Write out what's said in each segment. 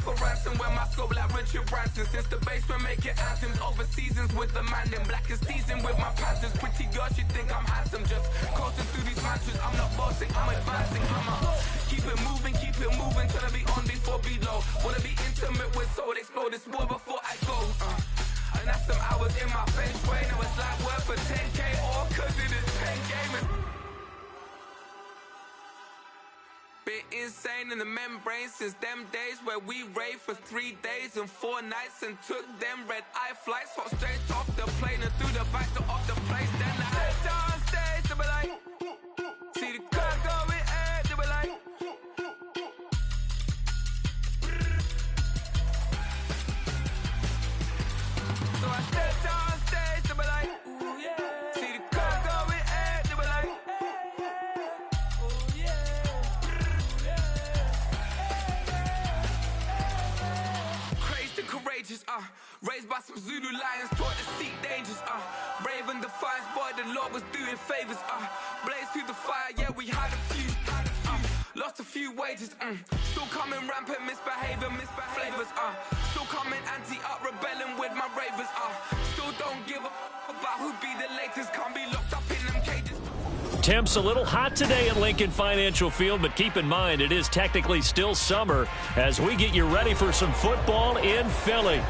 for ransom. When my scope like Richard Branson. Since the basement making anthems over seasons with the man. Them black is season with my Panthers. Pretty girls, you think I'm handsome. Just coasting through these mantras. I'm not bossing, I'm advancing. Keep it moving, trying to be on before below. Wanna be intimate with soul, explore this war before I go. And that's some hours in my feng shui. Now it's like work for 10K, all cause it is 10 gaming. Been insane in the membrane since them days where we raved for 3 days and 4 nights and took them red eye flights. Hot straight off the plane and through the back door of the place. Then I head down stage, they be like, see the crowd going ahead, they be like. So I stepped on stage, they be like, ooh yeah. See the crowd going ahead, they be like, ooh yeah. Crazed and courageous, raised by some Zulu lions, taught to seek dangers, brave and defiant, boy, the Lord was doing favors, blaze through the fire, yeah, we had a few, lost a few wages, still coming rampant, misbehavior, flavors, still coming anti-up, rebelling with my ravers, still don't give a about who be the latest, can't be locked up in them cages. Temps a little hot today at Lincoln Financial Field, but keep in mind it is technically still summer as we get you ready for some football in Philly.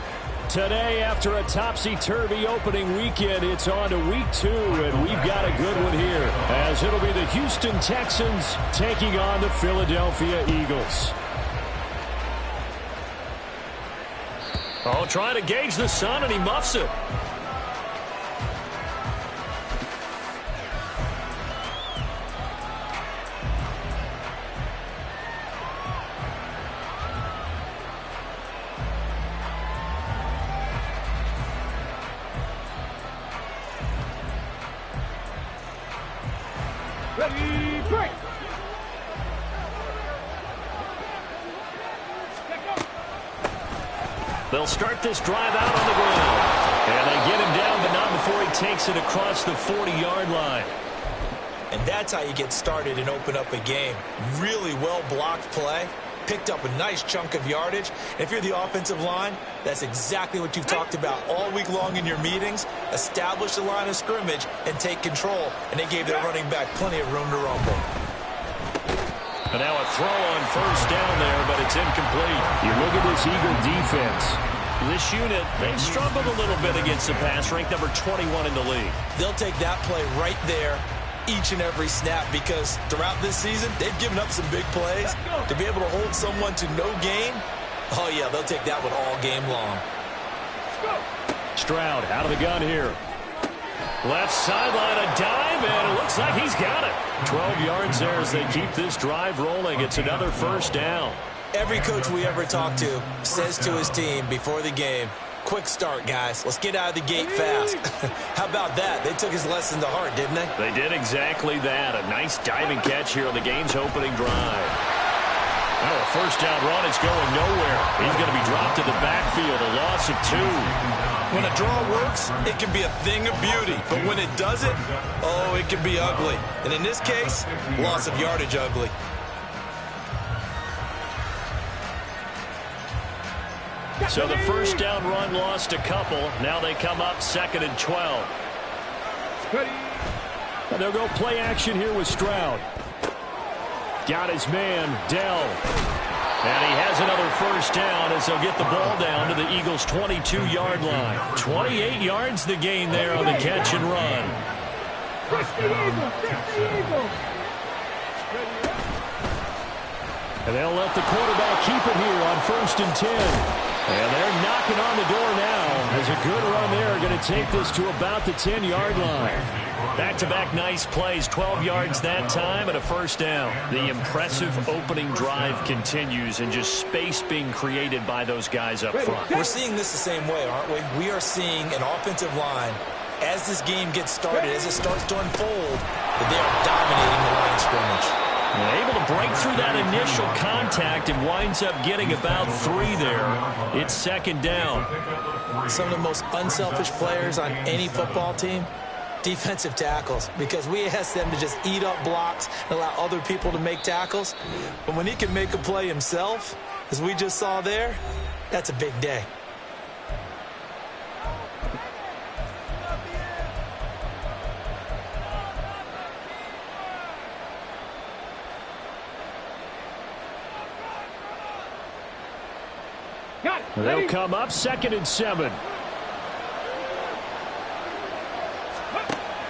Today, after a topsy-turvy opening weekend, it's on to week 2, and we've got a good one here, as it'll be the Houston Texans taking on the Philadelphia Eagles. Oh, trying to gauge the sun, and he muffs it. Ready, break! They'll start this drive out on the ground. And they get him down, but not before he takes it across the 40-yard line. And that's how you get started and open up a game. Really well-blocked play. Picked up a nice chunk of yardage. And if you're the offensive line, that's exactly what you've talked about all week long in your meetings. Establish the line of scrimmage and take control. And they gave their running back plenty of room to rumble. And now a throw on first down there, but it's incomplete. You look at this Eagle defense. This unit, they've struggled a little bit against the pass, ranked number 21 in the league. They'll take that play right there each and every snap because throughout this season, they've given up some big plays. To be able to hold someone to no gain, oh yeah, they'll take that one all game long. Stroud out of the gun here. Left sideline, a dive, and it looks like he's got it. 12 yards there as they keep this drive rolling. It's another first down. Every coach we ever talk to says to his team before the game, quick start, guys. Let's get out of the gate fast. How about that? They took his lesson to heart, didn't they? They did exactly that. A nice diving catch here on the game's opening drive. Now a first down run is going nowhere. He's going to be dropped to the backfield, a loss of 2. When a draw works, it can be a thing of beauty. But when it doesn't, oh, it can be ugly. And in this case, loss of yardage ugly. So the first down run lost a couple. Now they come up 2nd and 12. And they'll go play action here with Stroud. Got his man, Dell. And he has another first down as they'll get the ball down to the Eagles' 22-yard line. 28 yards the gain there on the catch and run. And they'll let the quarterback keep it here on 1st and 10. And they're knocking on the door now. As a good run there, going to take this to about the 10-yard line. Back-to-back nice plays, 12 yards that time and a first down. The impressive opening drive continues and just space being created by those guys up front. We're seeing this the same way, aren't we? We are seeing an offensive line, as this game gets started, as it starts to unfold, that they are dominating the line of scrimmage. Able to break through that initial contact and winds up getting about 3 there. It's 2nd down. Some of the most unselfish players on any football team, defensive tackles, because we ask them to just eat up blocks and allow other people to make tackles. But when he can make a play himself, as we just saw there, that's a big day. They'll come up 2nd and 7.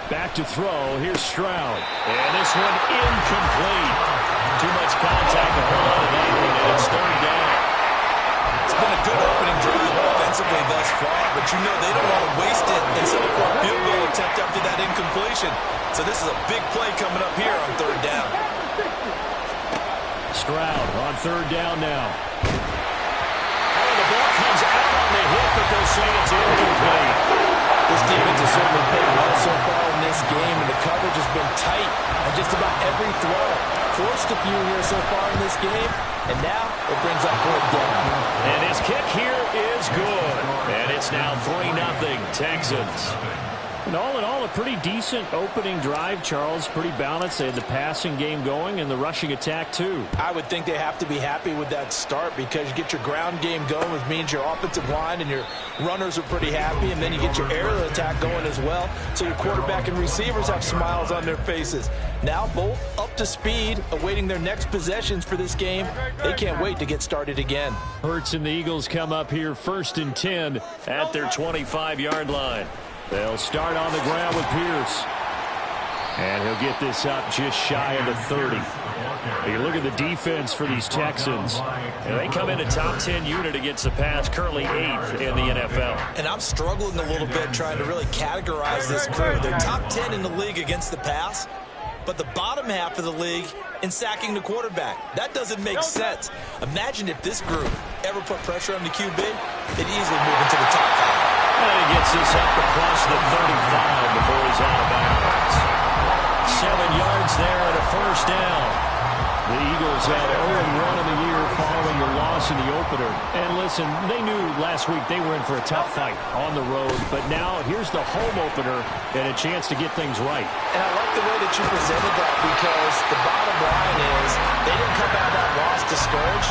Back to throw. Here's Stroud. And this one incomplete. Too much contact to hold on to that one, and it's 3rd down. It's been a good opening drive offensively thus far, but you know they don't want to waste it and settle for a field goal attempt after that incompletion. So this is a big play coming up here on 3rd down. Stroud on 3rd down now. The ball comes out on the hit, but they'll say it's incomplete. This defense has certainly played well so far in this game, and the coverage has been tight on just about every throw. Forced a few here so far in this game, and now it brings up 4th down. And his kick here is good. And it's now 3-0 Texans. And all in all, a pretty decent opening drive, Charles. Pretty balanced. They had the passing game going and the rushing attack, too. I would think they have to be happy with that start, because you get your ground game going, which means your offensive line and your runners are pretty happy, and then you get your aerial attack going as well, so your quarterback and receivers have smiles on their faces. Now both up to speed, awaiting their next possessions for this game. They can't wait to get started again. Hurts and the Eagles come up here 1st and 10 at their 25-yard line. They'll start on the ground with Pierce. And he'll get this up just shy of the 30. You look at the defense for these Texans. And they come in a top 10 unit against the pass, currently 8th in the NFL. And I'm struggling a little bit trying to really categorize this crew. They're top 10 in the league against the pass, but the bottom half of the league in sacking the quarterback. That doesn't make sense. Imagine if this group ever put pressure on the QB, they'd easily move into the top 5. And he gets this up across the 35 before he's out of bounds. 7 yards there and a 1st down. The Eagles had 0-1 in the year following a loss in the opener. And listen, they knew last week they were in for a tough fight on the road. But now here's the home opener and a chance to get things right. And I like the way that you presented that, because the bottom line is they didn't come out of that loss discouraged.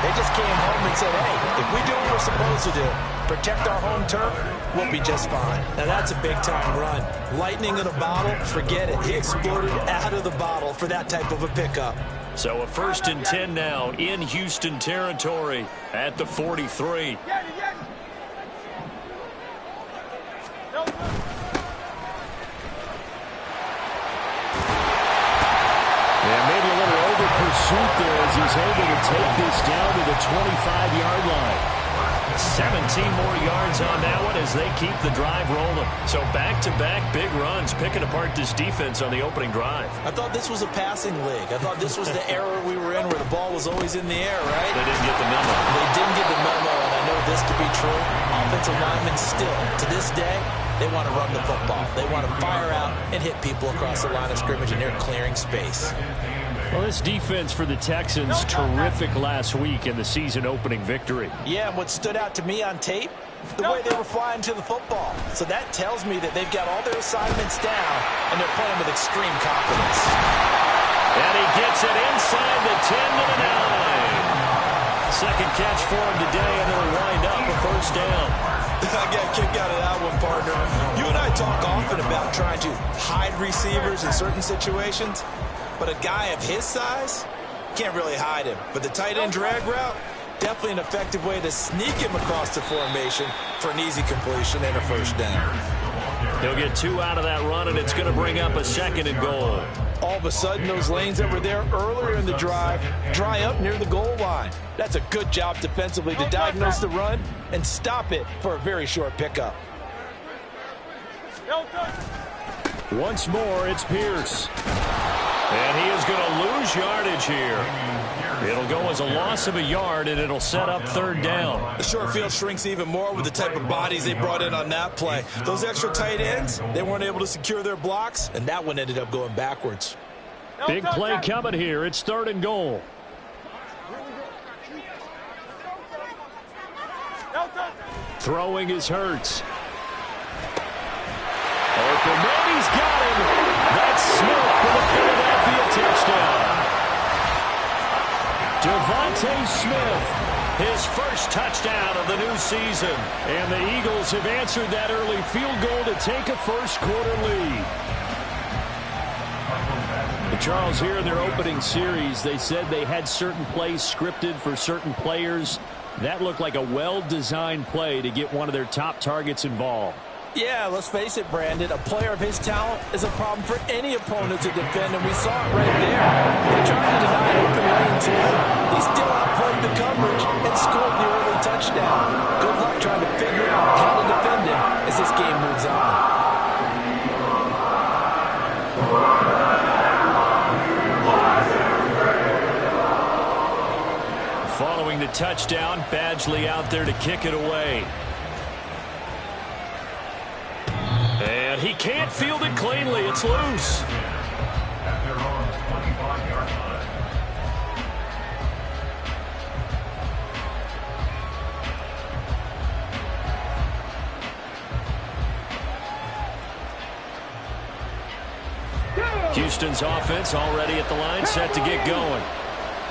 They just came home and said, hey, if we do what we're supposed to do, protect our home turf, we'll be just fine. Now that's a big-time run. Lightning in a bottle, forget it. He exploded out of the bottle for that type of a pickup. So a 1st and 10 now in Houston territory at the 43. And maybe a little over pursuit there as he's able to take this down to the 25-yard line. 17 more yards on that one as they keep the drive rolling. So back-to-back big runs, picking apart this defense on the opening drive. I thought this was a passing league. I thought this was the era we were in where the ball was always in the air, right? They didn't get the memo. They didn't get the memo, and I know this to be true. Offensive linemen still, to this day, they want to run the football. They want to fire out and hit people across the line of scrimmage, and they're clearing space. Well, this defense for the Texans, terrific last week in the season-opening victory. Yeah, and what stood out to me on tape, the way they were flying to the football. So that tells me that they've got all their assignments down, and they're playing with extreme confidence. And he gets it inside the 10 to the 9. Second catch for him today, and it'll wind up a 1st down. I got a kick out of that one, partner. You and I talk often about trying to hide receivers in certain situations. But a guy of his size, can't really hide him. But the tight end drag route, definitely an effective way to sneak him across the formation for an easy completion and a 1st down. He'll get 2 out of that run, and it's going to bring up a 2nd and goal. All of a sudden, those lanes that were there earlier in the drive dry up near the goal line. That's a good job defensively to diagnose the run and stop it for a very short pickup. Once more, it's Pierce. And he is going to lose yardage here. It'll go as a loss of a yard, and it'll set up 3rd down. The short field shrinks even more with the type of bodies they brought in on that play. Those extra tight ends, they weren't able to secure their blocks, and that one ended up going backwards. Big play coming here. It's 3rd and goal. Throwing is Hurts. Open man, he's Smith for the Philadelphia touchdown. Devontae Smith, his first touchdown of the new season. And the Eagles have answered that early field goal to take a first-quarter lead. Charles, here in their opening series, they said they had certain plays scripted for certain players. That looked like a well-designed play to get one of their top targets involved. Yeah, let's face it, Brandon. A player of his talent is a problem for any opponent to defend, and we saw it right there. They tried to deny an open lane to him. He still outplayed the coverage and scored the early touchdown. Good luck trying to figure out how to defend him as this game moves on. Following the touchdown, Badgley out there to kick it away. And he can't field it cleanly. It's loose. Houston's offense already at the line, set to get going.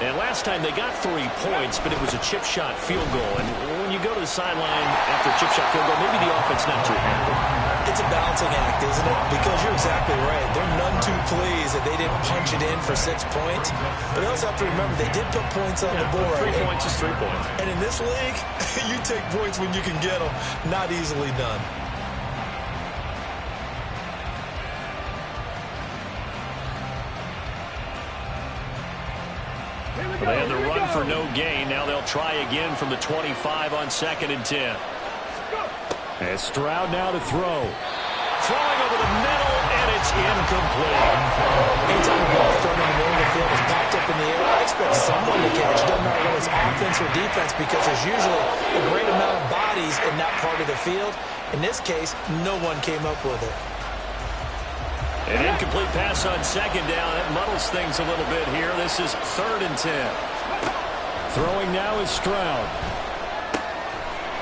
And last time they got 3 points, but it was a chip shot field goal. And when you go to the sideline after a chip shot field goal, maybe the offense not too happy. It's a balancing act, isn't it? Because you're exactly right. They're none too pleased that they didn't punch it in for 6 points. But they also have to remember they did put points on the board. 3 points is 3 points. And in this league, you take points when you can get them. Not easily done. They had the run for no gain. Now they'll try again from the 25 on 2nd and 10. And Stroud now to throw. Throwing over the middle, and it's incomplete. Anytime the ball thrown in the middle of the field is popped up in the air, I expect someone to catch. Doesn't matter whether it's offense or defense, because there's usually a great amount of bodies in that part of the field. In this case, no one came up with it. An incomplete pass on 2nd down. That muddles things a little bit here. This is 3rd and 10. Throwing now is Stroud.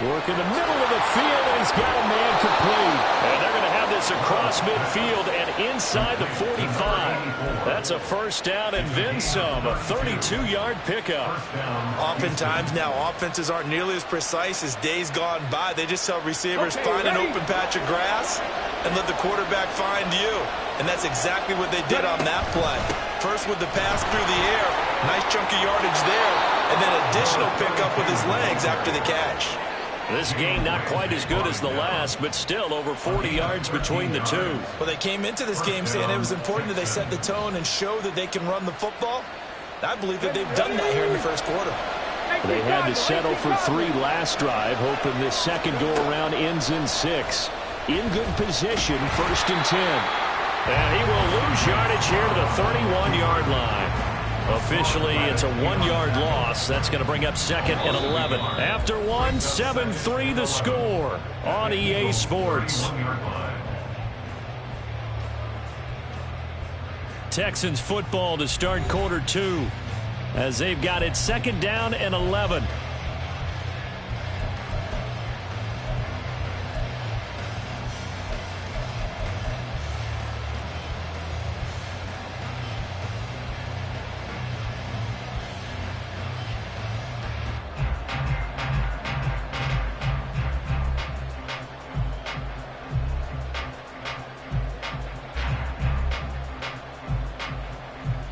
Work in the middle of the field, and he's got a man complete. And they're going to have this across midfield and inside the 45. That's a first down and then some. A 32-yard pickup. Oftentimes now, offenses aren't nearly as precise as days gone by. They just tell receivers, find an open patch of grass and let the quarterback find you. And that's exactly what they did on that play. First with the pass through the air, nice chunk of yardage there, and then additional pickup with his legs after the catch. This game not quite as good as the last, but still over 40 yards between the two. Well, they came into this game saying it was important that they set the tone and show that they can run the football. I believe that they've done that here in the first quarter. They had to settle for 3 last drive, hoping this second go-around ends in 6. In good position, 1st and 10. And he will lose yardage here to the 31-yard line. Officially, it's a 1-yard loss. That's going to bring up 2nd and 11. After 1, 7-3 the score on EA Sports. Texans football to start quarter 2 as they've got it 2nd down and 11.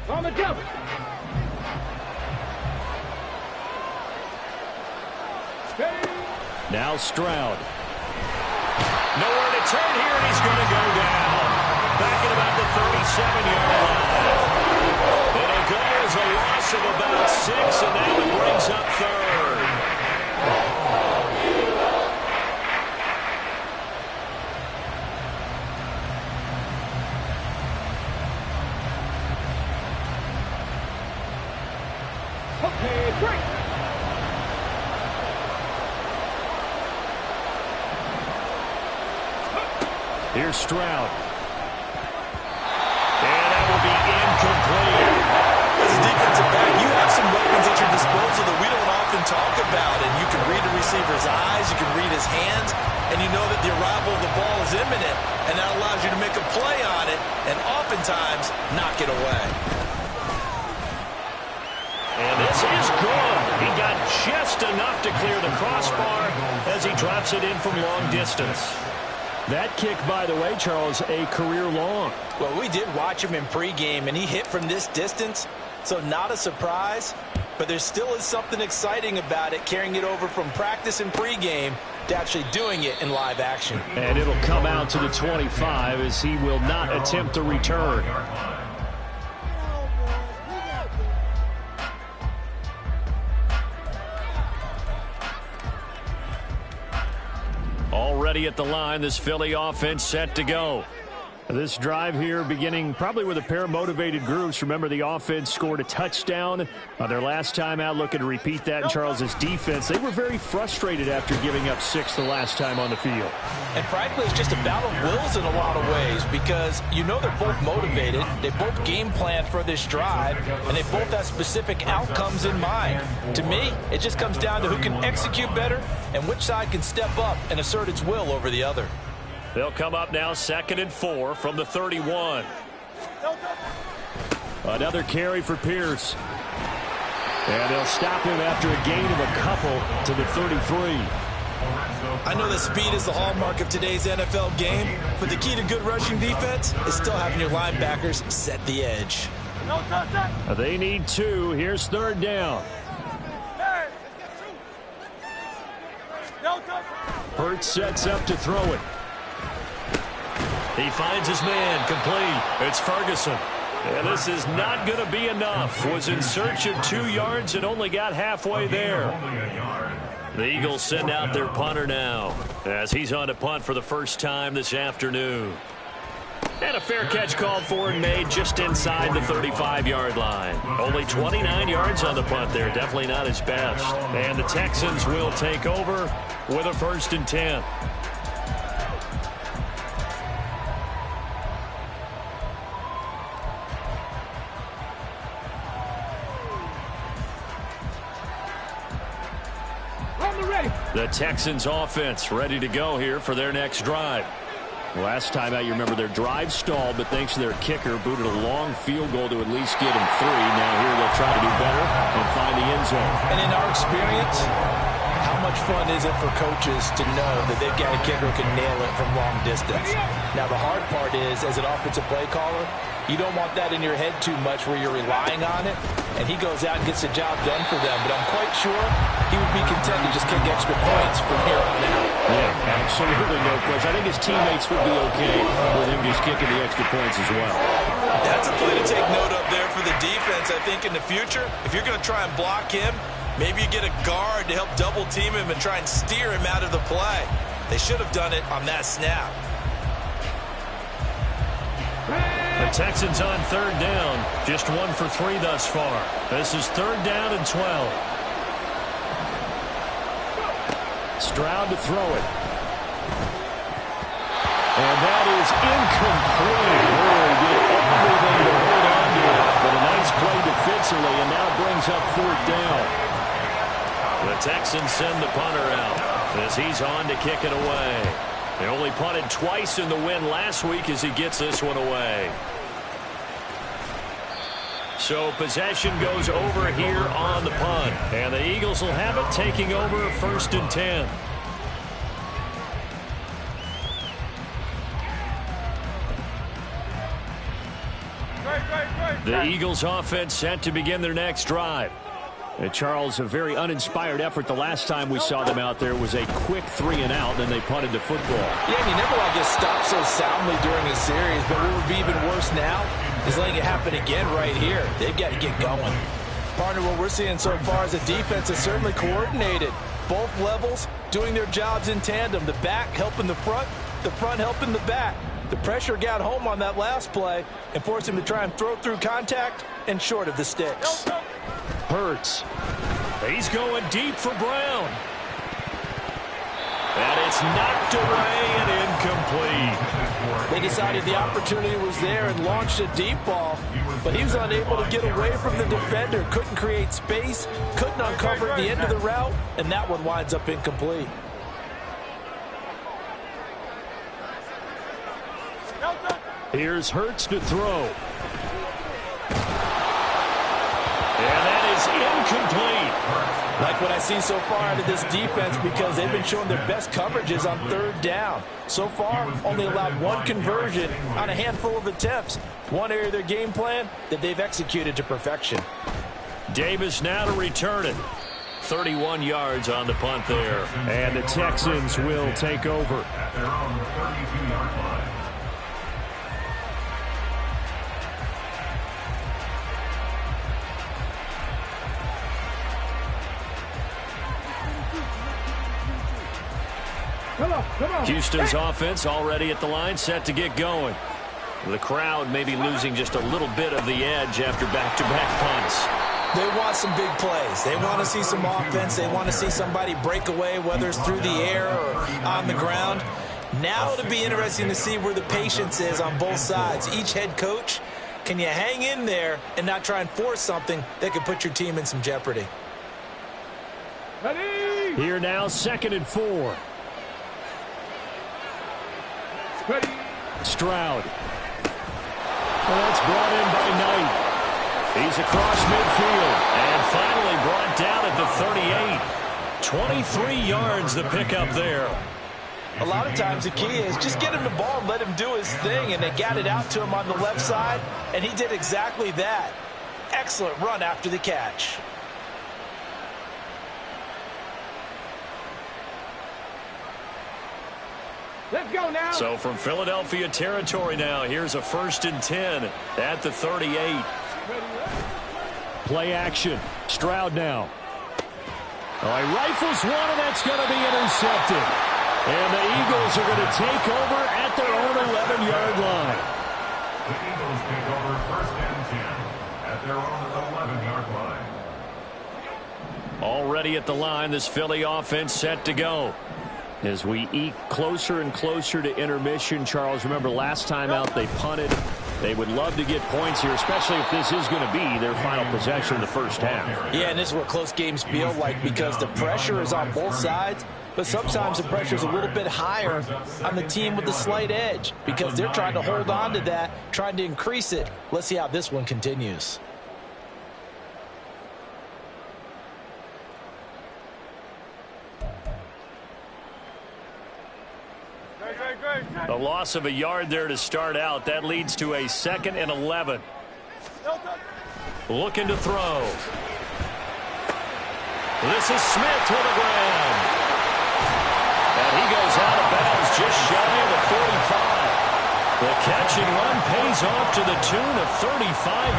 On the double. Now Stroud. Nowhere to turn here, and he's going to go down. Back at about the 37-yard line. It'll go as a loss of about 6, and now it brings up 3rd. Okay, break. Here's Stroud. And that will be incomplete. As a defensive back, you have some weapons at your disposal that we don't often talk about. And you can read the receiver's eyes, you can read his hands, and you know that the arrival of the ball is imminent. And that allows you to make a play on it. And oftentimes knock it away. And this is good. He got just enough to clear the crossbar as he drops it in from long distance. That kick, by the way, Charles, a career long. Well, we did watch him in pregame, and he hit from this distance, so not a surprise. But there still is something exciting about it, carrying it over from practice and pregame to actually doing it in live action. And it'll come out to the 25 as he will not attempt to return. Already at the line, this Philly offense set to go. This drive here beginning probably with a pair of motivated groups. Remember, the offense scored a touchdown on their last time out. Looking to repeat that in Charles's defense. They were very frustrated after giving up 6 the last time on the field. And frankly, it's just a battle of wills in a lot of ways because you know they're both motivated. They both game planned for this drive, and they both have specific outcomes in mind. To me, it just comes down to who can execute better and which side can step up and assert its will over the other. They'll come up now 2nd and 4 from the 31. Another carry for Pierce. And they'll stop him after a gain of a couple to the 33. I know that speed is the hallmark of today's NFL game, but the key to good rushing defense is still having your linebackers set the edge. They need 2. Here's 3rd down. Hurts sets up to throw it. He finds his man, complete. It's Ferguson. And this is not going to be enough. Was in search of 2 yards and only got halfway there. The Eagles send out their punter now as he's on to punt for the first time this afternoon. And a fair catch called for and made just inside the 35-yard line. Only 29 yards on the punt there. Definitely not his best. And the Texans will take over with a 1st and 10. The Texans offense ready to go here for their next drive. Last time out, you remember their drive stalled, but thanks to their kicker, booted a long field goal to at least get them 3. Now here they'll try to do better and find the end zone. And in our experience, how much fun is it for coaches to know that they've got a kicker who can nail it from long distance? Now the hard part is, as an offensive play caller, you don't want that in your head too much where you're relying on it, and he goes out and gets the job done for them. But I'm quite sure he would be content to just kick extra points from here on out. Yeah, absolutely no question. I think his teammates would be okay with him just kicking the extra points as well. That's a play to take note of there for the defense. I think in the future, if you're going to try and block him, maybe you get a guard to help double team him and try and steer him out of the play. They should have done it on that snap. The Texans on 3rd down. Just 1 for 3 thus far. This is 3rd down and 12. Stroud to throw it. And that is incomplete. Really did everything to hold on to it. But a nice play defensively, and now brings up 4th down. The Texans send the punter out as he's on to kick it away. They only punted twice in the win last week as he gets this one away. So possession goes over here on the punt. And the Eagles will have it taking over 1st and 10. The Eagles offense set to begin their next drive. Charles, a very uninspired effort the last time we saw them out there. It was a quick 3 and out, then they punted the football. Yeah, and you never like get stopped so soundly during a series, but what would be even worse now is letting it happen again right here. They've got to get going. Partner, what we're seeing so far is the defense is certainly coordinated. Both levels doing their jobs in tandem. The back helping the front helping the back. The pressure got home on that last play and forced him to try and throw through contact and short of the sticks. Hurts. He's going deep for Brown. And it's knocked away and incomplete. They decided the opportunity was there and launched a deep ball, but he was unable to get away from the defender. Couldn't create space, couldn't uncover the end of the route, and that one winds up incomplete. Here's Hurts to throw. And that is incomplete. Like what I see so far out of this defense, because they've been showing their best coverages on third down. So far, only allowed one conversion on a handful of attempts. One area of their game plan that they've executed to perfection. Davis now to return it. 31 yards on the punt there. And the Texans will take over. At their own 32-yard line. Come on. Houston's offense already at the line, set to get going. The crowd may be losing just a little bit of the edge after back-to-back punts. They want some big plays. They want to see some offense. They want to see somebody break away, whether it's through the air or on the ground. Now it'll be interesting to see where the patience is on both sides. Each head coach, can you hang in there and not try and force something that could put your team in some jeopardy? Ready. Here now, 2nd and 4. Ready. Stroud. Well, that's brought in by Knight. He's across midfield and finally brought down at the 38. 23 yards the pickup there. A lot of times the key is just get him the ball and let him do his thing, and they got it out to him on the left side, and he did exactly that. Excellent run after the catch. Let's go now. So from Philadelphia territory now, here's a 1st and 10 at the 38. Play action. Stroud now. Oh, he rifles one, and that's going to be intercepted. And the Eagles are going to take over at their own 11-yard line. The Eagles take over 1st and 10 at their own 11-yard line. Already at the line, this Philly offense set to go. As we eke closer and closer to intermission, Charles, remember last time out they punted. They would love to get points here, especially if this is going to be their final possession in the first half. Yeah, and this is what close games feel like, because the pressure is on both sides, but sometimes the pressure is a little bit higher on the team with the slight edge because they're trying to hold on to that, trying to increase it. Let's see how this one continues. The loss of a yard there to start out. That leads to a 2nd and 11. Looking to throw. This is Smith with a grab. And he goes out of bounds just shy of the 45. The catch and run pays off to the tune of 35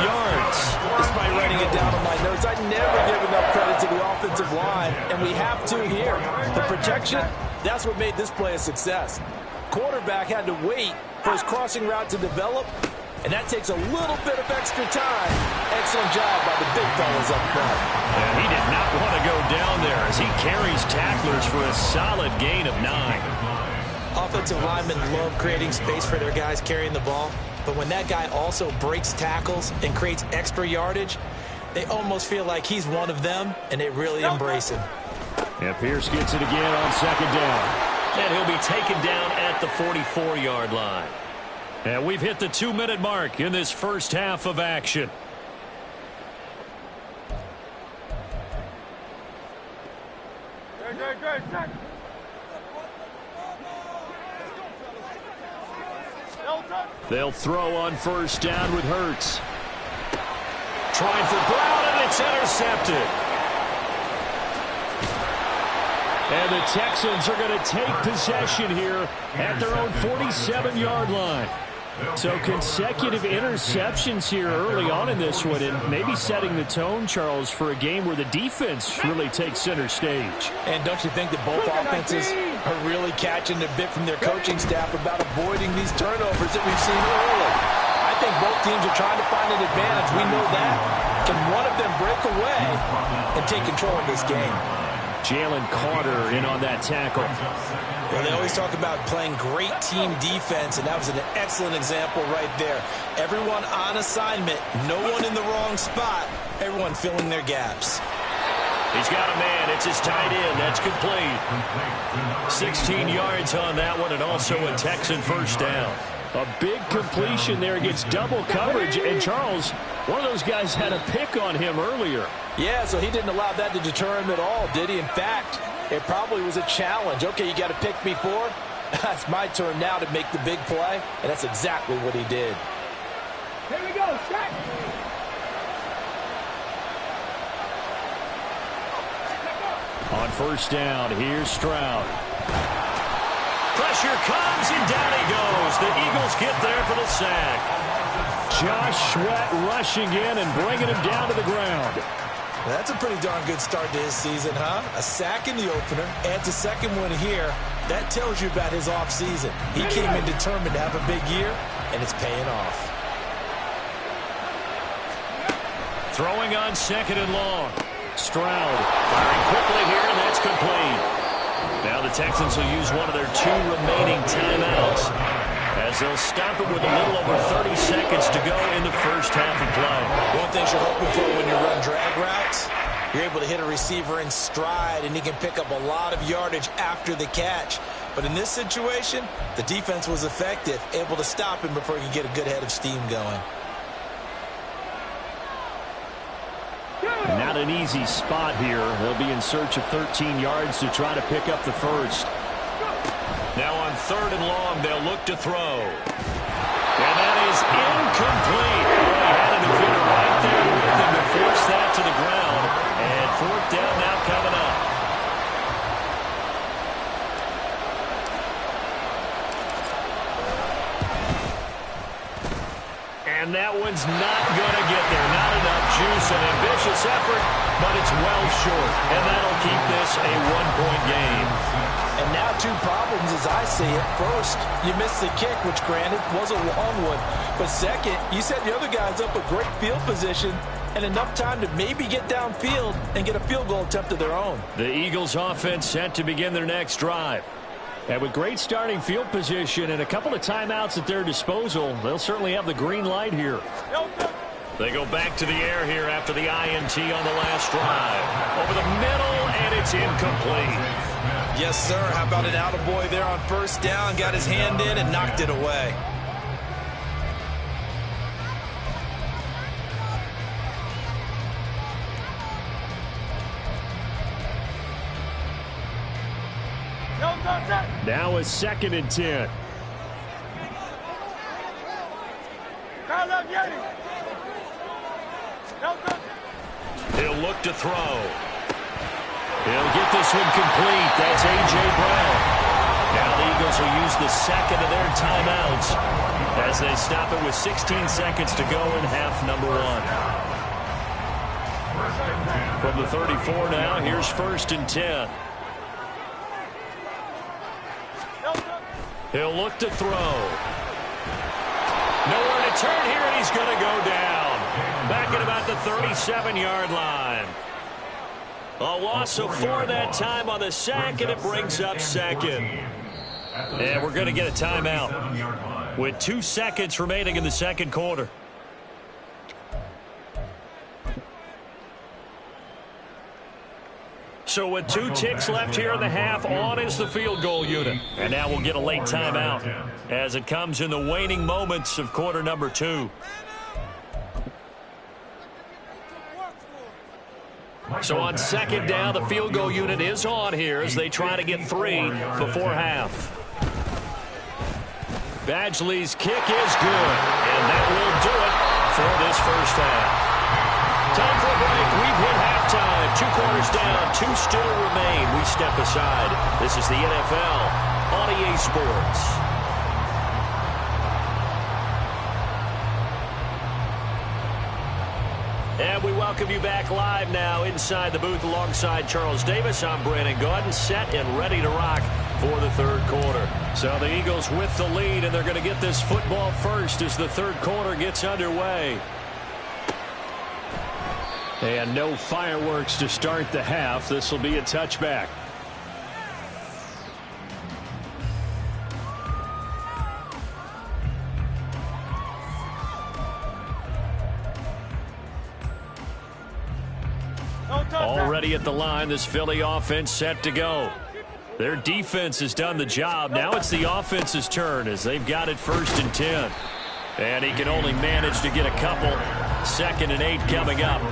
yards. Despite writing it down on my notes, I never give enough credit to the offensive line, and we have to here. The protection, that's what made this play a success. Quarterback had to wait for his crossing route to develop, and that takes a little bit of extra time. Excellent job by the big fellas up front. And he did not want to go down there as he carries tacklers for a solid gain of 9. Offensive linemen love creating space for their guys carrying the ball, but when that guy also breaks tackles and creates extra yardage, they almost feel like he's one of them, and they really embrace him. And Pierce gets it again on 2nd down. And he'll be taken down at the 44-yard line. And we've hit the 2-minute mark in this first half of action. They'll throw on 1st down with Hurts. Trying for Brown, and it's intercepted. And the Texans are going to take possession here at their own 47-yard line. So consecutive interceptions here early on in this one, and maybe setting the tone, Charles, for a game where the defense really takes center stage. And don't you think that both offenses are really catching a bit from their coaching staff about avoiding these turnovers that we've seen early? I think both teams are trying to find an advantage. We know that. Can one of them break away and take control of this game? Jalen Carter in on that tackle. Well, they always talk about playing great team defense, and that was an excellent example right there. Everyone on assignment, no one in the wrong spot, everyone filling their gaps. He's got a man. It's his tight end. That's complete. 16 yards on that one, and also a Texan 1st down. A big completion there against double coverage. And Charles, one of those guys had a pick on him earlier. Yeah, so he didn't allow that to deter him at all, did he? In fact, it probably was a challenge. Okay, you got a pick before. That's my turn now to make the big play, and that's exactly what he did. Here we go, set. On first down, here's Stroud. Pressure comes, and down he goes. The Eagles get there for the sack. Josh Sweat rushing in and bringing him down to the ground. That's a pretty darn good start to his season, huh? A sack in the opener, adds a second one here. That tells you about his offseason. He came in determined to have a big year, and it's paying off. Throwing on second and long. Stroud firing quickly here, and that's complete. Now the Texans will use one of their 2 remaining timeouts as they'll stop it with a little over 30 seconds to go in the first half of play. One of the things you're hoping for when you run drag routes, you're able to hit a receiver in stride, and he can pick up a lot of yardage after the catch. But in this situation, the defense was effective, able to stop him before he could get a good head of steam going. Not an easy spot here. They'll be in search of 13 yards to try to pick up the first. Now on third and long, they'll look to throw. And that is incomplete. He had a defender right there with him to force that to the ground. And fourth down now coming up. And that one's not going to get there. Not enough juice. An ambitious effort, but it's well short. And that'll keep this a 1-point game. And now 2 problems as I see it. First, you missed the kick, which granted was a long one. But second, you set the other guys up a great field position and enough time to maybe get downfield and get a field goal attempt of their own. The Eagles offense set to begin their next drive. And with great starting field position and a couple of timeouts at their disposal, they'll certainly have the green light here. They go back to the air here after the INT on the last drive. Over the middle, and it's incomplete. Yes, sir. How about an attaboy there on first down? Got his hand in and knocked it away. Now a 2nd and 10. He'll look to throw. He'll get this one complete. That's A.J. Brown. Now the Eagles will use the second of their timeouts as they stop it with 16 seconds to go in half number 1. From the 34 now, here's first and 10. He'll look to throw. Nowhere to turn here, and he's going to go down. Back at about the 37-yard line. A loss of 4 that time on the sack, and it brings up second. And we're going to get a timeout with 2 seconds remaining in the second quarter. So with 2 ticks left here in the half, on is the field goal unit. And now we'll get a late timeout as it comes in the waning moments of quarter number 2. So on second down, the field goal unit is on here as they try to get 3 before half. Badgley's kick is good, and that will do it for this first half. Time for a break. We've hit halftime. 2 quarters down, 2 still remain. We step aside. This is the NFL on EA Sports. And we welcome you back live now inside the booth alongside Charles Davis. I'm Brandon Gaudin, set and ready to rock for the third quarter. So the Eagles with the lead, and they're going to get this football first as the third quarter gets underway. And no fireworks to start the half. This will be a touchback. Already at the line, this Philly offense set to go. Their defense has done the job. Now it's the offense's turn as they've got it 1st and 10. And he can only manage to get a couple. 2nd and 8 coming up.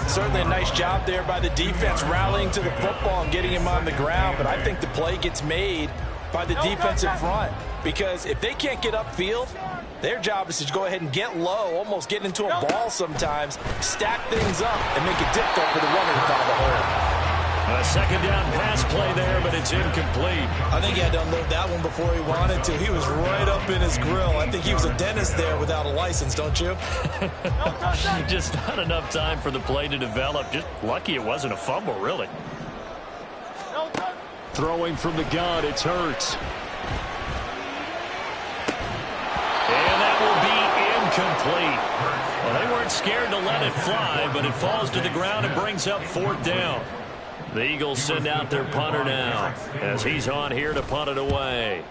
Certainly a nice job there by the defense rallying to the football and getting him on the ground. But I think the play gets made by the defensive front. Because if they can't get upfield, their job is to go ahead and get low, almost get into a ball sometimes, stack things up, and make it difficult for the runner to find the hole. A 2nd down pass play there, but it's incomplete. I think he had to unload that one before he wanted to. He was right up in his grill. I think he was a dentist there without a license, don't you? Just not enough time for the play to develop. Just lucky it wasn't a fumble, really. Throwing from the gun, it's Hurts. And that will be incomplete. Well, they weren't scared to let it fly, but it falls to the ground and brings up 4th down. The Eagles send out their punter now as he's on here to punt it away.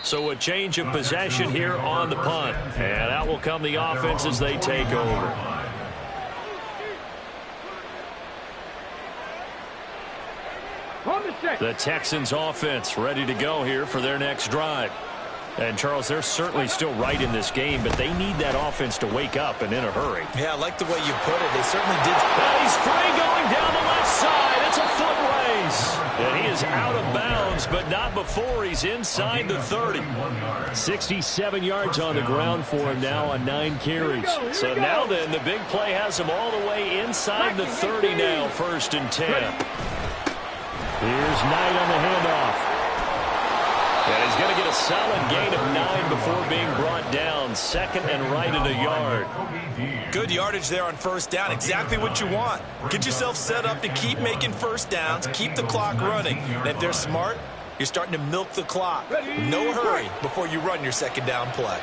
So a change of possession here on the punt. And out will come the offense as they take over. The Texans offense ready to go here for their next drive. And, Charles, they're certainly still right in this game, but they need that offense to wake up and in a hurry. Yeah, I like the way you put it. They certainly did. And he's free going down the left side. It's a foot race. And he is out of bounds, but not before he's inside the 30. 67 yards on the ground for him now on 9 carries. So now then, the big play has him all the way inside the 30 now, 1st and 10. Here's Knight on the handoff. And he's going to get a solid gain of 9 before being brought down. 2nd and right at a yard. Good yardage there on 1st down. Exactly what you want. Get yourself set up to keep making 1st downs, keep the clock running. And if they're smart, you're starting to milk the clock. No hurry before you run your 2nd down play.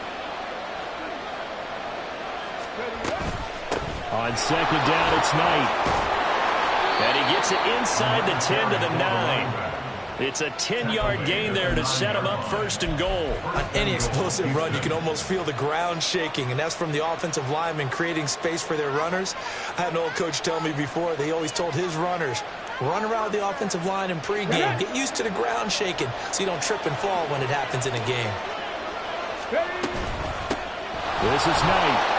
On 2nd down, it's Knight. And he gets it inside the 10 to the 9. It's a 10-yard gain there to set him up 1st and goal. On any explosive run, you can almost feel the ground shaking, and that's from the offensive linemen creating space for their runners. I had an old coach tell me before, they always told his runners, run around the offensive line in pregame. Get used to the ground shaking so you don't trip and fall when it happens in a game. This is Knight.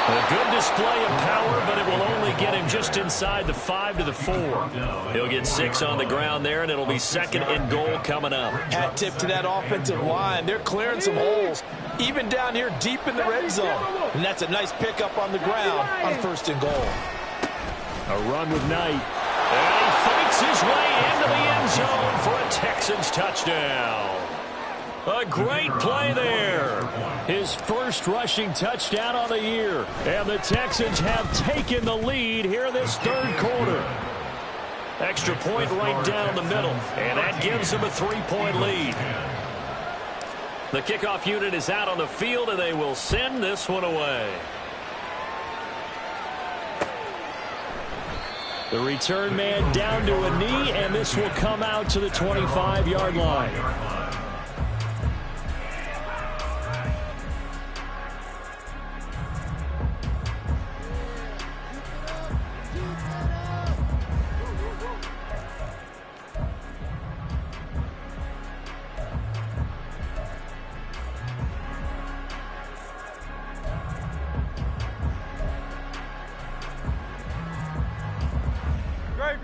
A good display of power, but it will only get him just inside the 5 to the 4. He'll get 6 on the ground there, and it'll be 2nd and goal coming up. Hat tip to that offensive line. They're clearing some holes, even down here deep in the red zone. And that's a nice pickup on the ground on 1st and goal. A run with Knight. And he fights his way into the end zone for a Texans touchdown. A great play there. His first rushing touchdown on the year. And the Texans have taken the lead here this 3rd quarter. Extra point right down the middle. And that gives them a 3-point lead. The kickoff unit is out on the field, and they will send this one away. The return man down to a knee, and this will come out to the 25-yard line.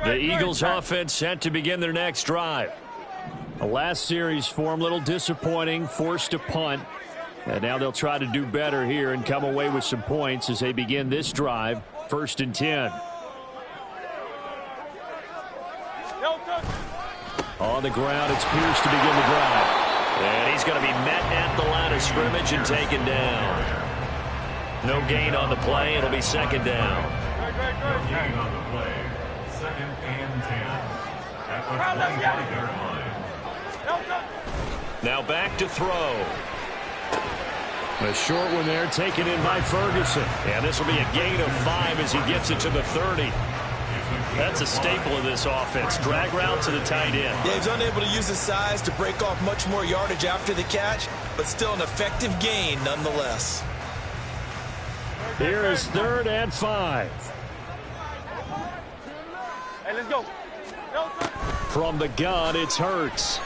The Eagles offense set to begin their next drive. The last series for them, a little disappointing, forced to punt. And now they'll try to do better here and come away with some points as they begin this drive, 1st and 10. On the ground, it's Pierce to begin the drive. And he's going to be met at the line of scrimmage and taken down. No gain on the play. It'll be 2nd down. No gain on the play. 2nd and 10. At the 20-yard line. Now back to throw. A short one there taken in by Ferguson. And this will be a gain of 5 as he gets it to the 30. That's a staple of this offense. Drag route to the tight end. Yeah, he's unable to use his size to break off much more yardage after the catch, but still an effective gain nonetheless. Here is 3rd and 5. Hey, let's go. From the gun, it's Hurts.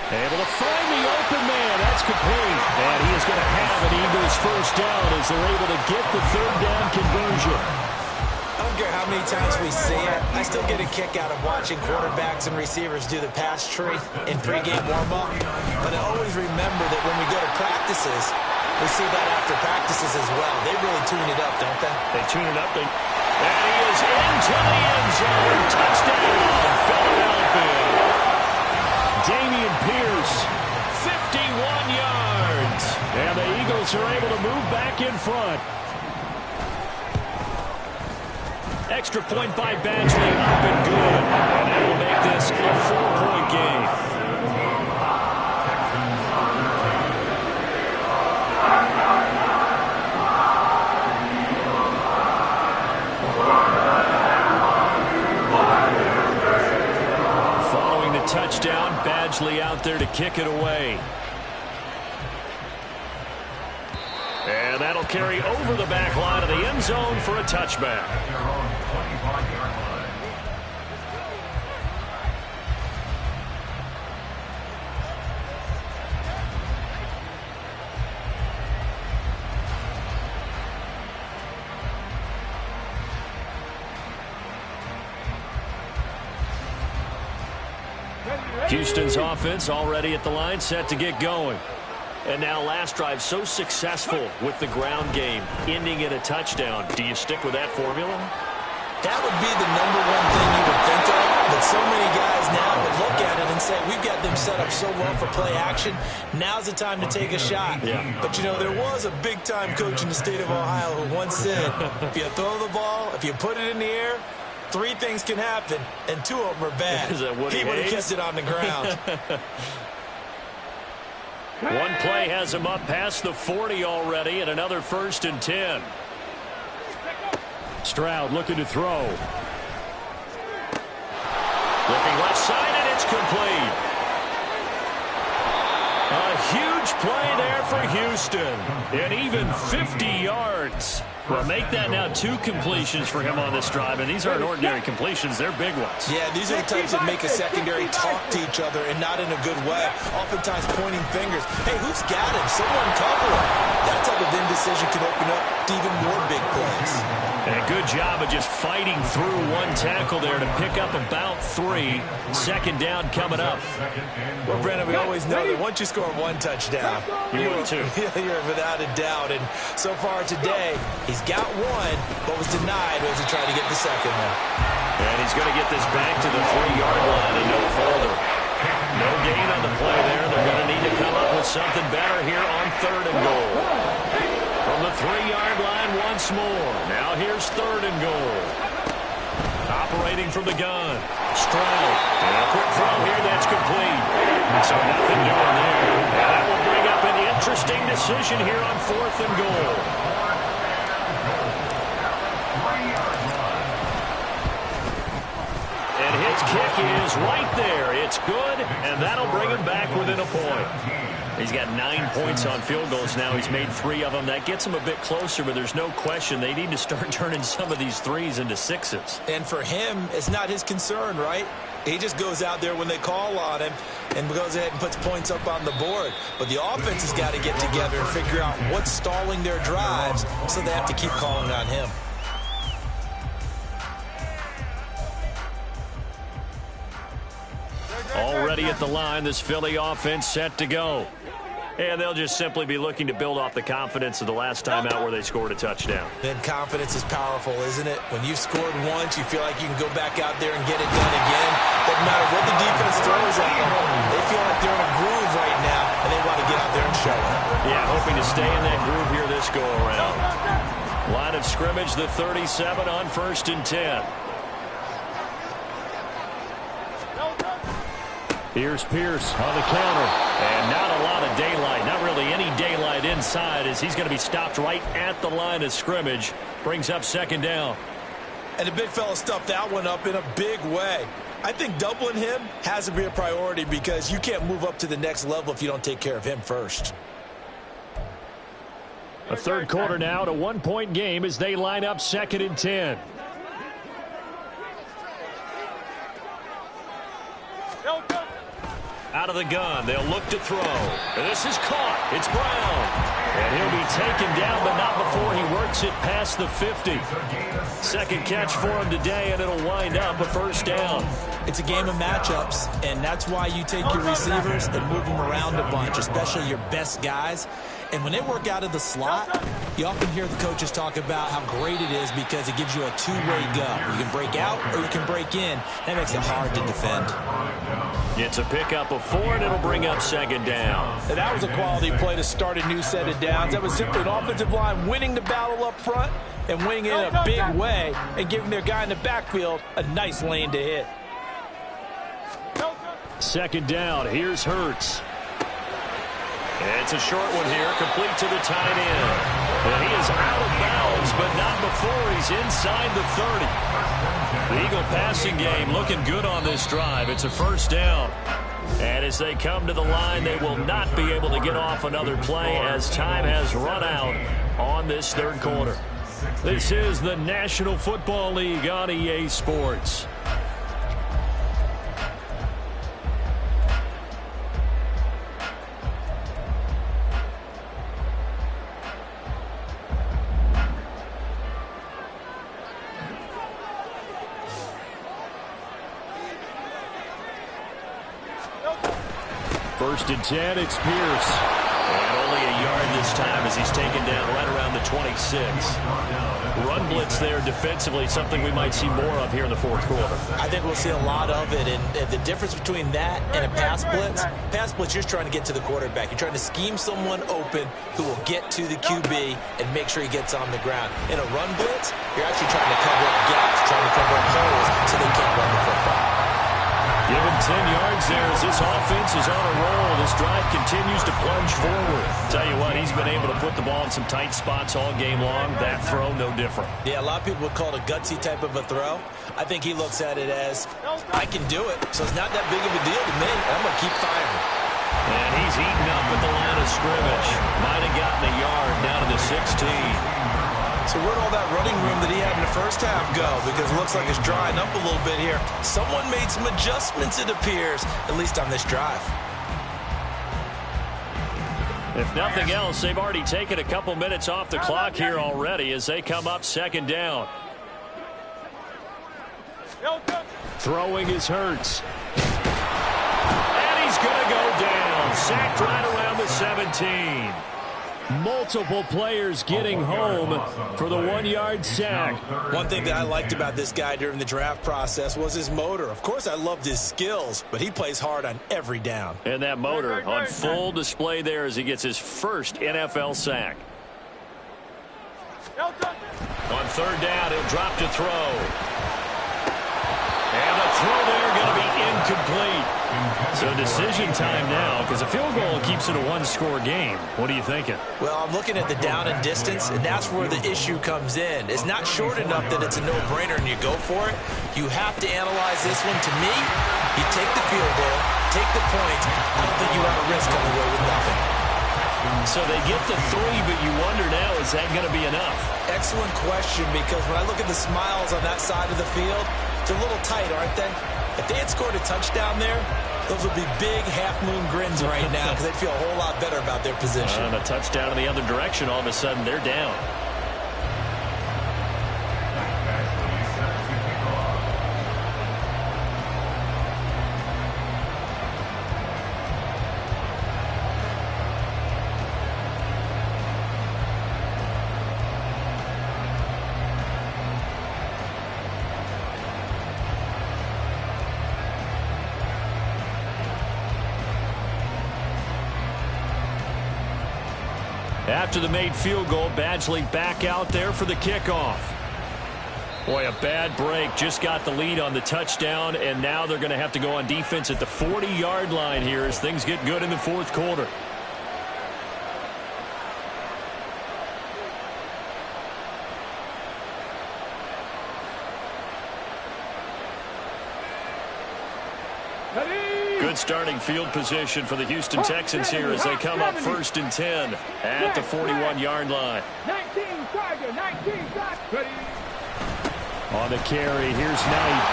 Able to find the open man. That's complete. And he is going to have an Eagles first down as they're able to get the 3rd down conversion. I don't care how many times we see it. I still get a kick out of watching quarterbacks and receivers do the pass tree in pregame warm-up. But I always remember that when we go to practices, we see that after practices as well. They really tune it up, don't they? They tune it up. And he is into the end zone. Touchdown, Philadelphia. Dameon Pierce, 51 yards. And the Eagles are able to move back in front. Extra point by Badgley, up and good. And that will make this a 4-point game. Following the touchdown, Badgley out there to kick it away. And that'll carry over the back line of the end zone for a touchback. Houston's offense already at the line, set to get going. And now last drive so successful with the ground game, ending in a touchdown. Do you stick with that formula? That would be the #1 thing you would think of, but so many guys now would look at it and say, we've got them set up so well for play action, now's the time to take a shot. Yeah. But, you know, there was a big-time coach in the state of Ohio who once said, if you throw the ball, if you put it in the air, 3 things can happen, and 2 of them are bad. Is that what he would have kept it on the ground. One play has him up past the 40 already, and another 1st and 10. Stroud looking to throw. Looking left side, and it's complete. A huge play there for Houston. And even 50 yards. Well, make that now 2 completions for him on this drive, and these aren't ordinary completions. They're big ones. Yeah, these are the types that make a secondary talk to each other and not in a good way. Oftentimes pointing fingers. Hey, who's got him? Someone cover him. That type of indecision can open up to even more big plays. And a good job of just fighting through 1 tackle there to pick up about 3. 2nd down coming up. Well, Brandon, we always know that once you score 1 touchdown, you're without a doubt. And so far today, he's got 1, but was denied as he tried to get the 2nd one. And he's going to get this back to the 3-yard line and no further. No gain on the play there. They're going to need to come up with something better here on 3rd and goal. From the 3-yard line once more. Now here's 3rd and goal. Operating from the gun. Stroud. And a quick throw here. That's complete. So nothing doing there. And that will bring up an interesting decision here on 4th and goal. And his kick is right there. It's good, and that'll bring him back within a point. He's got 9 points on field goals now. He's made 3 of them. That gets him a bit closer, but there's no question they need to start turning some of these 3s into 6s. And for him, it's not his concern, right? He just goes out there when they call on him and goes ahead and puts points up on the board. But the offense has got to get together and figure out what's stalling their drives, so they have to keep calling on him. Already at the line, this Philly offense set to go. And they'll just simply be looking to build off the confidence of the last time out where they scored a touchdown. Then confidence is powerful, isn't it? When you've scored once, you feel like you can go back out there and get it done again. Doesn't matter what the defense throws at them. They feel like they're in a groove right now, and they want to get out there and show it. Yeah, hoping to stay in that groove here this go-around. Line of scrimmage, the 37 on 1st and 10. Here's Pierce on the counter. And not a lot of daylight. Not really any daylight inside as he's going to be stopped right at the line of scrimmage. Brings up 2nd down. And the big fella stuffed that one up in a big way. I think doubling him has to be a priority because you can't move up to the next level if you don't take care of him first. A third quarter now, at a one-point game as they line up 2nd and 10. Out of the gun, they'll look to throw. This is caught. It's Brown. And he'll be taken down, but not before he works it past the 50. Second catch for him today, and it'll wind up a first down. It's a game of matchups, and that's why you take your receivers and move them around a bunch, especially your best guys. And when they work out of the slot, you often hear the coaches talk about how great it is because it gives you a two-way go. You can break out or you can break in. That makes it hard to defend. It's a pickup of 4, and it'll bring up 2nd down. And that was a quality play to start a new set of downs. That was simply an offensive line winning the battle up front and winning it in a big way and giving their guy in the backfield a nice lane to hit. 2nd down. Here's Hurts. And it's a short one here, complete to the tight end. And he is out of bounds, but not before he's inside the 30. The Eagle passing game looking good on this drive. It's a first down. And as they come to the line, they will not be able to get off another play as time has run out on this third quarter. This is the National Football League on EA Sports. First and 10, it's Pierce. And only a yard this time as he's taken down right around the 26. Run blitz there defensively, something we might see more of here in the fourth quarter. I think we'll see a lot of it, and the difference between that and a pass blitz, you're just trying to get to the quarterback. You're trying to scheme someone open who will get to the QB and make sure he gets on the ground. In a run blitz, you're actually trying to cover up gaps, trying to cover up holes so they can't run the football. Give him 10 yards there as this offense is on a roll. This drive continues to plunge forward. Tell you what, he's been able to put the ball in some tight spots all game long. That throw, no different. Yeah, a lot of people would call it a gutsy type of a throw. I think he looks at it as, I can do it, so it's not that big of a deal to me. I'm going to keep firing. And he's eaten up at the line of scrimmage. Might have gotten a yard down to the 16. So where'd all that running room that he had in the first half go? Because it looks like it's drying up a little bit here. Someone made some adjustments, it appears, at least on this drive. If nothing else, they've already taken a couple minutes off the clock here already as they come up 2nd down. Throwing is Hurts. And he's going to go down. Sacked right around the 17. Multiple players getting home for the 1-yard sack. One thing that I liked about this guy during the draft process was his motor. Of course, I loved his skills, but he plays hard on every down. And that motor on full display there as he gets his first NFL sack. On 3rd down, he'll drop to throw. And the throw there going to be incomplete. So decision time now because a field goal keeps it a 1-score game. What are you thinking? Well, I'm looking at the down and distance, and that's where the issue comes in. It's not short enough that it's a no-brainer and you go for it. You have to analyze this one. To me, you take the field goal, take the points. I don't think you have a risk coming away with nothing. So they get the 3, but you wonder now, is that going to be enough? Excellent question, because when I look at the smiles on that side of the field, they're a little tight, aren't they? If they had scored a touchdown there, those would be big half-moon grins right now because they'd feel a whole lot better about their position. And a touchdown in the other direction, all of a sudden they're down. After the made field goal, Badgley back out there for the kickoff. Boy, a bad break. Just got the lead on the touchdown, and now they're going to have to go on defense at the 40-yard line here as things get good in the fourth quarter. Good excellent starting field position for the Houston Texans here as they come up 1st and 10 at the 41-yard line. 19 Tiger, 19 Tiger. On the carry, here's Knight,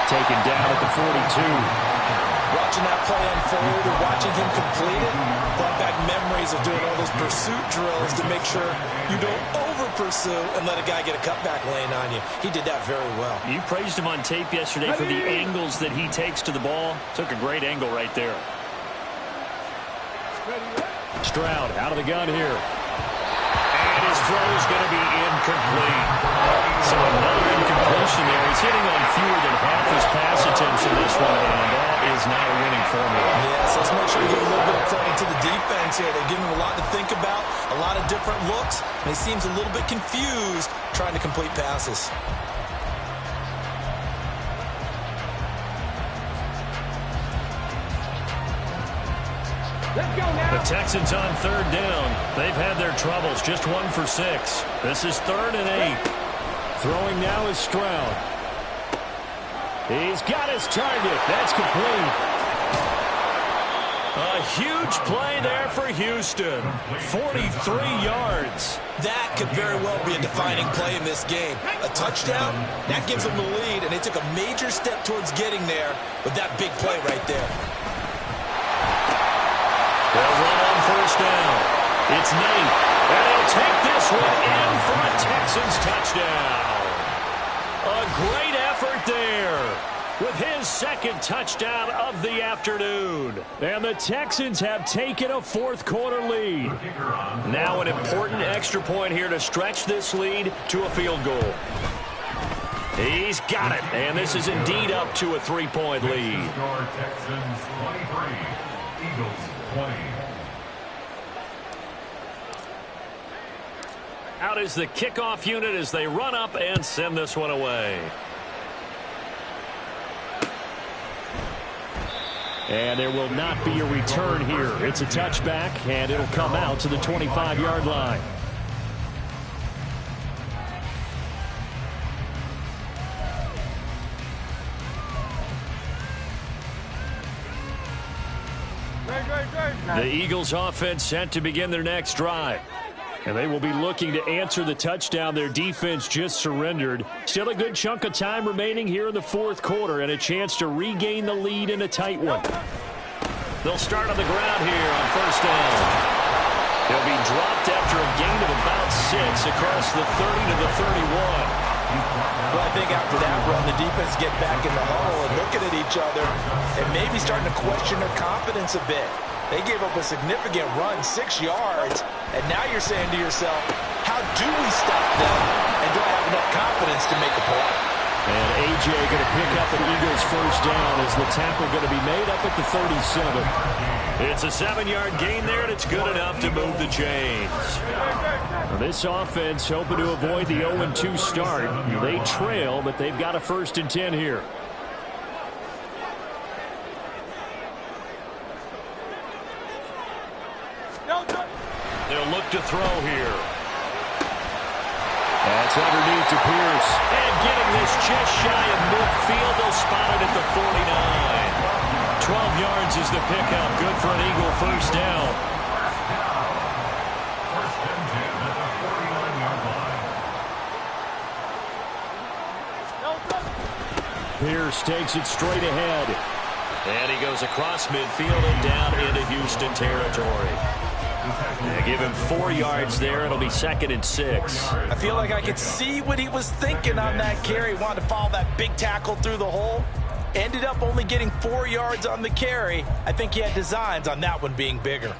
taken down at the 42. Watching that play unfold and watching him complete it brought back memories of doing all those pursuit drills to make sure you don't over-pursue and let a guy get a cutback lane on you. He did that very well. You praised him on tape yesterday for the angles that he takes to the ball. Took a great angle right there. Stroud out of the gun here. And his throw is going to be incomplete. So another incompletion there. He's hitting on fewer than half his pass attempts in this one, and that is not a winning formula. Yes, let's make sure we give a little bit of credit to the defense here. They're giving him a lot to think about, a lot of different looks, and he seems a little bit confused trying to complete passes. Let's go now. The Texans on 3rd down. They've had their troubles, just 1 for 6. This is 3rd and 8. Throwing now is Stroud. He's got his target. That's complete. A huge play there for Houston. 43 yards. That could very well be a defining play in this game. A touchdown, that gives them the lead, and they took a major step towards getting there with that big play right there. They'll run on 1st down. It's Nate, and he'll take this one in for a Texans touchdown. A great effort there with his 2nd touchdown of the afternoon. And the Texans have taken a 4th quarter lead. Now an important extra point here to stretch this lead to a field goal. He's got it, and this is indeed up to a 3-point lead. Texans 23, Eagles 20. Out is the kickoff unit as they run up and send this one away. And there will not be a return here. It's a touchback, and it'll come out to the 25-yard line. The Eagles offense set to begin their next drive. And they will be looking to answer the touchdown their defense just surrendered. Still a good chunk of time remaining here in the 4th quarter and a chance to regain the lead in a tight one. They'll start on the ground here on 1st down. They'll be dropped after a gain of about 6 across the 30 to the 31. Well, I think after that run, the defense get back in the huddle and looking at each other and maybe starting to question their confidence a bit. They gave up a significant run, 6 yards, and now you're saying to yourself, how do we stop them? And do I have enough confidence to make a play? And A.J. going to pick up an Eagles 1st down as the tackle going to be made up at the 37. It's a 7-yard gain there, and it's good enough to move the chains. Now this offense hoping to avoid the 0-2 start. They trail, but they've got a 1st and 10 here. They'll look to throw here. That's underneath to Pierce. And getting this just shy of midfield, they'll spot it at the 49. 12 yards is the pickup. Good for an Eagle 1st down. 1st and 10 at the 49-yard line. Pierce takes it straight ahead. And he goes across midfield and down into Houston territory. They give him 4 yards there. It'll be 2nd and 6. I feel like I could see what he was thinking on that carry. Wanted to follow that big tackle through the hole. Ended up only getting 4 yards on the carry. I think he had designs on that one being bigger.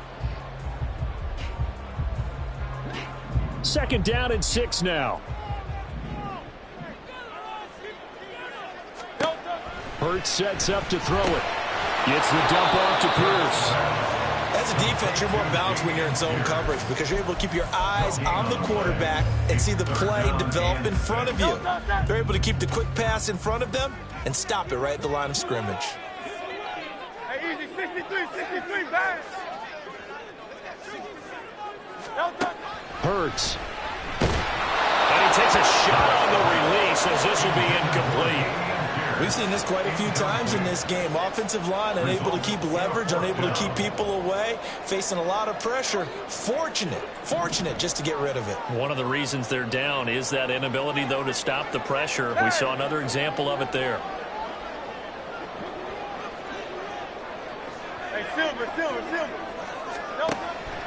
2nd down and 6 now. Hurts sets up to throw it. Gets the dump off to Pierce. As a defense, you're more balanced when you're in zone coverage because you're able to keep your eyes on the quarterback and see the play develop in front of you. They're able to keep the quick pass in front of them and stop it right at the line of scrimmage. Hey, easy, 63, back. Hurts. And he takes a shot on the release as this will be incomplete. We've seen this quite a few times in this game. Offensive line unable to keep leverage, unable to keep people away, facing a lot of pressure. Fortunate just to get rid of it. One of the reasons they're down is that inability, though, to stop the pressure. We saw another example of it there. Hey, Silver.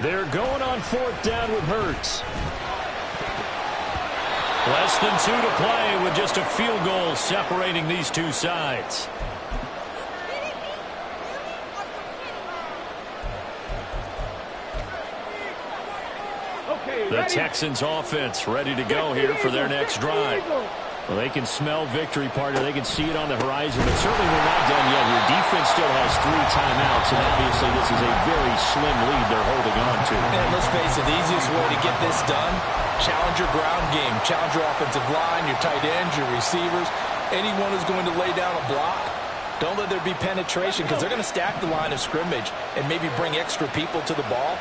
They're going on 4th down with Hurts. Less than 2 to play with just a field goal separating these two sides. The Texans offense ready to go here for their next drive. Well, they can smell victory, partner. They can see it on the horizon, but certainly we're not done yet here. Defense still has 3 timeouts, and obviously this is a very slim lead they're holding on to. And let's face it, the easiest way to get this done, challenge your ground game. Challenge your offensive line, your tight ends, your receivers. Anyone who's going to lay down a block, don't let there be penetration because they're going to stack the line of scrimmage and maybe bring extra people to the ball.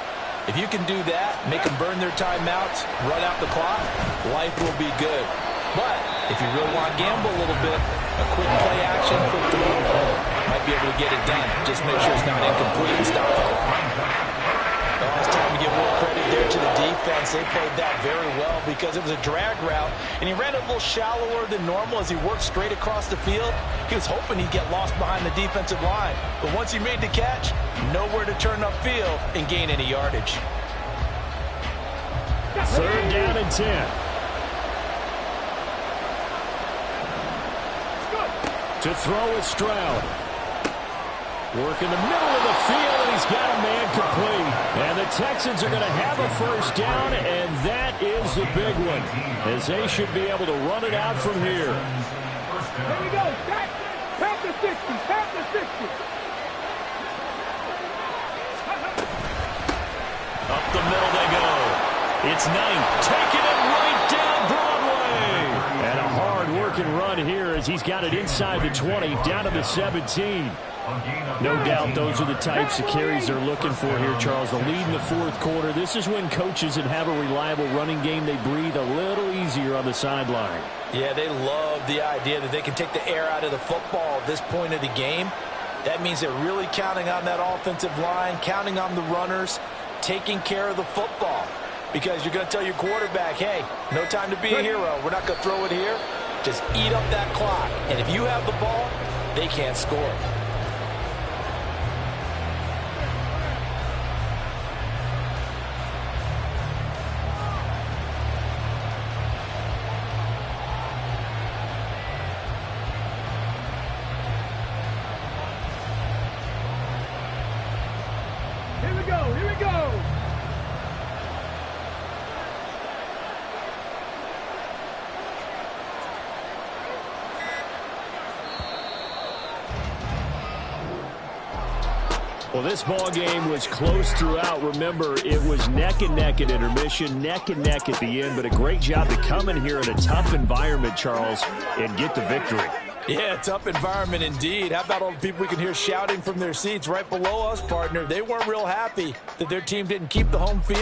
If you can do that, make them burn their timeouts, run out the clock, life will be good. But if you really want to gamble a little bit, a quick play action, quick throw, might be able to get it done. Just make sure it's not incomplete and stop the clock. Oh, it's time to give more credit there to the defense. They played that very well because it was a drag route, and he ran it a little shallower than normal as he worked straight across the field. He was hoping he'd get lost behind the defensive line, but once he made the catch, nowhere to turn upfield and gain any yardage. 3rd down and 10. To throw is Stroud. Work in the middle of the field, and he's got a man complete. And the Texans are going to have a 1st down, and that is the big one, as they should be able to run it out from here. Here we go. Tap the 60. Tap the 60. Up the middle they go. It's Knight taking it right down Broadway. And a hard-working run here as he's got it inside the 20, down to the 17. No doubt those are the types of carries they're looking for here, Charles. The lead in the 4th quarter. This is when coaches that have a reliable running game, they breathe a little easier on the sideline. Yeah, they love the idea that they can take the air out of the football at this point of the game. That means they're really counting on that offensive line, counting on the runners, taking care of the football. Because you're going to tell your quarterback, hey, no time to be a hero. We're not going to throw it here. Just eat up that clock. And if you have the ball, they can't score. Here we go. Well, this ball game was close throughout. Remember, it was neck and neck at intermission, neck and neck at the end, but a great job to come in here in a tough environment, Charles, and get the victory. Yeah, tough environment indeed. How about all the people we can hear shouting from their seats right below us, partner? They weren't real happy that their team didn't keep the home field.